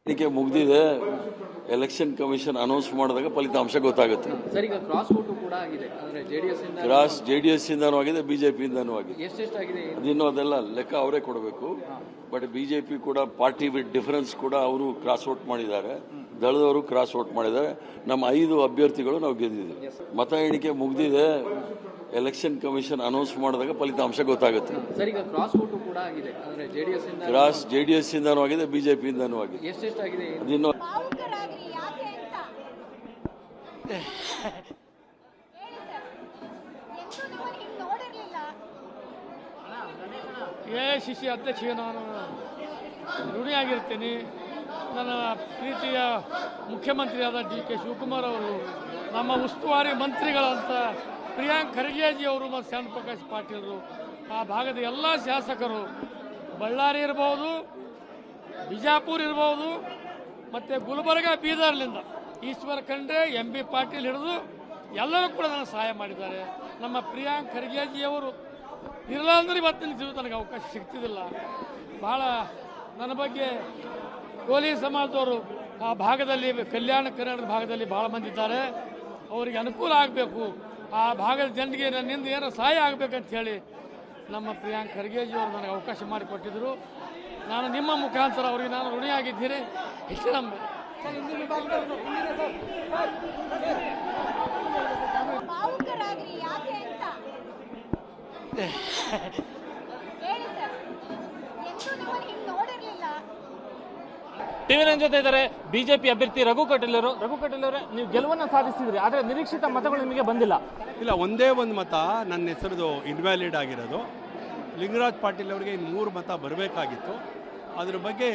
ಎಣಿಕೆ ಮುಗಿದಿದೆ. Election commission announce ಮಾಡಿದಾಗ ಫಲಿತಾಂಶ ಗೊತ್ತಾಗುತ್ತೆ. ಸರ್, ಈಗ ಕ್ರಾಸ್ ವೋಟು ಕೂಡ ಆಗಿದೆ. ಅಂದ್ರೆ ಜೆಡಿಎಸ್ ಇಂದನೂ ಆಗಿದೆ, ಬಿಜೆಪಿ ಇಂದನೂ ಆಗಿದೆ. ಎಷ್ಟೆಷ್ಟಾಗಿದೆ ಅದಿನ್ನೂ ಅದೆಲ್ಲ ಲೆಕ್ಕ ಅವರೇ ಕೊಡಬೇಕು. ಬಟ್ ಬಿಜೆಪಿ ಕೂಡ ಪಾರ್ಟಿ ವಿತ್ ಡಿಫರೆನ್ಸ್ ಕೂಡ ಅವರು ಕ್ರಾಸ್ ವೋಟ್ ಮಾಡಿದ್ದಾರೆ, ದಳದವರು ಕ್ರಾಸ್ ವೋಟ್ ಮಾಡಿದ್ದಾರೆ. ನಮ್ಮ 5 ಅಭ್ಯರ್ಥಿಗಳು ನಾವು ಗೆದ್ದಿದ್ದೀವಿ. ಮತ ಎಣಿಕೆ ಮುಗಿದಿದೆ. ಎಲೆಕ್ಷನ್ ಕಮಿಷನ್ ಅನೌನ್ಸ್ ಮಾಡಿದಾಗ ಫಲಿತಾಂಶ ಗೊತ್ತಾಗುತ್ತೆ. ಸರ್, ಈಗ ಕ್ರಾಸ್ ವೋಟು ಕೂಡ ಆಗಿದೆ. ಅಂದ್ರೆ ಜೆಡಿಎಸ್ ಇಂದನೂ ಆಗಿದೆ, ಬಿಜೆಪಿ ಇಂದನೂ ಆಗಿದೆ. ಎಷ್ಟೆಷ್ಟಾಗಿದೆ ಅದಿನ್ನೂ ಎಐಸಿಸಿ ಅಧ್ಯಕ್ಷಗೆ ನಾನು ಋಣಿಯಾಗಿರ್ತೀನಿ. ನನ್ನ ಪ್ರೀತಿಯ ಮುಖ್ಯಮಂತ್ರಿಯಾದ ಡಿ.ಕೆ. ಶಿವಕುಮಾರ್ ಅವರು, ನಮ್ಮ ಉಸ್ತುವಾರಿ ಮಂತ್ರಿಗಳಂತ ಪ್ರಿಯಾಂಕ್ ಖರ್ಗೆಜಿ ಅವರು ಮತ್ತು ಶ್ಯಾಮ್ ಪ್ರಕಾಶ್ ಪಾಟೀಲರು, ಆ ಭಾಗದ ಎಲ್ಲ ಶಾಸಕರು, ಬಳ್ಳಾರಿ ಇರ್ಬೋದು, ಬಿಜಾಪುರ ಇರ್ಬೋದು, ಮತ್ತು ಗುಲ್ಬರ್ಗ ಬೀದರ್ಲಿಂದ ಈಶ್ವರ ಖಂಡ್ರೆ, ಎಂ.ಬಿ. ಪಾಟೀಲ್ ಹಿಡಿದು ಎಲ್ಲರೂ ಕೂಡ ನನಗೆ ಸಹಾಯ ಮಾಡಿದ್ದಾರೆ. ನಮ್ಮ ಪ್ರಿಯಾಂಕ್ ಖರ್ಗೆಜಿಯವರು ಇರಲ್ಲ ಅಂದ್ರೆ ಇವತ್ತಿನ ಜೀವಿತ ನನಗೆ ಅವಕಾಶ ಸಿಗ್ತಿದ್ದಿಲ್ಲ. ಭಾಳ ನನ್ನ ಬಗ್ಗೆ ಕೋಲಿ ಸಮಾಜದವರು ಆ ಭಾಗದಲ್ಲಿ, ಕಲ್ಯಾಣ ಕರ್ನಾಟಕದ ಭಾಗದಲ್ಲಿ ಭಾಳ ಮಂದಿ ಇದ್ದಾರೆ. ಅವರಿಗೆ ಅನುಕೂಲ ಆಗಬೇಕು, ಆ ಭಾಗದ ಜನರಿಗೆ ನನ್ನಿಂದ ಏನೋ ಸಹಾಯ ಆಗಬೇಕಂತ ಹೇಳಿ ನಮ್ಮ ಪ್ರಿಯಾಂಕ್ ಖರ್ಗೆಜಿಯವರು ನನಗೆ ಅವಕಾಶ ಮಾಡಿಕೊಟ್ಟಿದ್ದರು. ನಾನು ನಿಮ್ಮ ಮುಖಾಂತರ ಅವರಿಗೆ ನಾನು ಋಣಿಯಾಗಿದ್ದೀನಿ. ಇಷ್ಟು ನಮ್ಮ ಟಿವಿ9 ಜೊತೆ ಇದ್ದಾರೆ ಬಿಜೆಪಿ ಅಭ್ಯರ್ಥಿ ರಘು ಕಟೀಲ್ ಅವರೇ, ನೀವು ಗೆಲುವನ್ನು ಸಾಧಿಸಿದ್ರಿ, ಆದರೆ ನಿರೀಕ್ಷಿತ ಮತಗಳು ನಿಮಗೆ ಬಂದಿಲ್ಲ. ಇಲ್ಲ, ಒಂದೇ ಒಂದು ಮತ ನನ್ನ ಹೆಸರದು ಇನ್ವ್ಯಾಲಿಡ್ ಆಗಿರೋದು. ಲಿಂಗರಾಜ್ ಪಾಟೀಲ್ ಅವರಿಗೆ 3 ಮತ ಬರಬೇಕಾಗಿತ್ತು. ಅದ್ರ ಬಗ್ಗೆ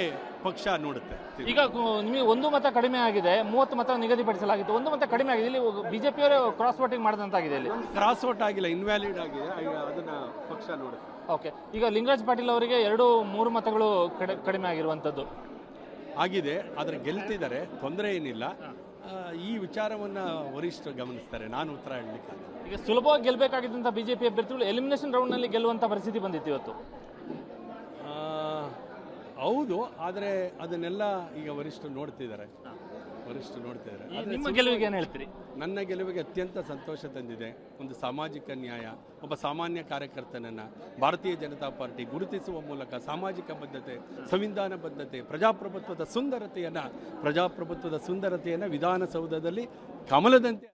ಪಕ್ಷ ನೋಡುತ್ತೆ. ಈಗ ನಿಮಗೆ 1 ಮತ ಕಡಿಮೆ ಆಗಿದೆ, 30 ಮತ ನಿಗದಿಪಡಿಸಲಾಗಿತ್ತು. 1 ಮತ ಕಡಿಮೆ ಆಗಿದೆ. ಇಲ್ಲಿ ಬಿಜೆಪಿಯವರೇ ಕ್ರಾಸ್ ವೋಟಿಂಗ್ ಮಾಡಿದಂತಾಗಿದೆ. ಇಲ್ಲಿ ಕ್ರಾಸ್ ವೋಟ್ ಆಗಿಲ್ಲ, ಇನ್ವ್ಯಾಲಿಡ್ ಆಗಿದೆ. ಅದನ್ನ ಪಕ್ಷ ನೋಡುತ್ತೆ. ಓಕೆ, ಈಗ ಲಿಂಗರಾಜ್ ಪಾಟೀಲ್ ಅವರಿಗೆ 2-3 ಮತಗಳು ಕಡಿಮೆ ಆಗಿರುವಂಥದ್ದು ಆಗಿದೆ. ಆದರೆ ಗೆಲ್ತಿದ್ದಾರೆ, ತೊಂದರೆ ಏನಿಲ್ಲ. ಈ ವಿಚಾರವನ್ನು ವರಿಷ್ಠರು ಗಮನಿಸ್ತಾರೆ, ನಾನು ಉತ್ತರ ಹೇಳಲಿಕ್ಕೆ. ಈಗ ಸುಲಭವಾಗಿ ಗೆಲ್ಲಬೇಕಾಗಿದ್ದಂಥ ಬಿಜೆಪಿ ಅಭ್ಯರ್ಥಿಗಳು ಎಲಿಮಿನೇಷನ್ ರೌಂಡ್ನಲ್ಲಿ ಗೆಲ್ಲುವಂಥ ಪರಿಸ್ಥಿತಿ ಬಂದಿತ್ತು ಇವತ್ತು. ಹೌದು, ಆದರೆ ಅದನ್ನೆಲ್ಲ ಈಗ ವರಿಷ್ಠರು ನೋಡ್ತಿದ್ದಾರೆ. ನಿಮ್ಮ ಗೆಲುವಿಗೆ ಏನು ಹೇಳ್ತೀರಿ? ನನ್ನ ಗೆಲುವಿಗೆ ಅತ್ಯಂತ ಸಂತೋಷ ತಂದಿದೆ. ಒಂದು ಸಾಮಾಜಿಕ ನ್ಯಾಯ, ಒಬ್ಬ ಸಾಮಾನ್ಯ ಕಾರ್ಯಕರ್ತನನ್ನು ಭಾರತೀಯ ಜನತಾ ಪಾರ್ಟಿ ಗುರುತಿಸುವ ಮೂಲಕ ಸಾಮಾಜಿಕ ಬದ್ಧತೆ, ಸಂವಿಧಾನ ಬದ್ಧತೆ, ಪ್ರಜಾಪ್ರಭುತ್ವದ ಸುಂದರತೆಯನ್ನು ವಿಧಾನಸೌಧದಲ್ಲಿ ಕಮಲದಂತೆ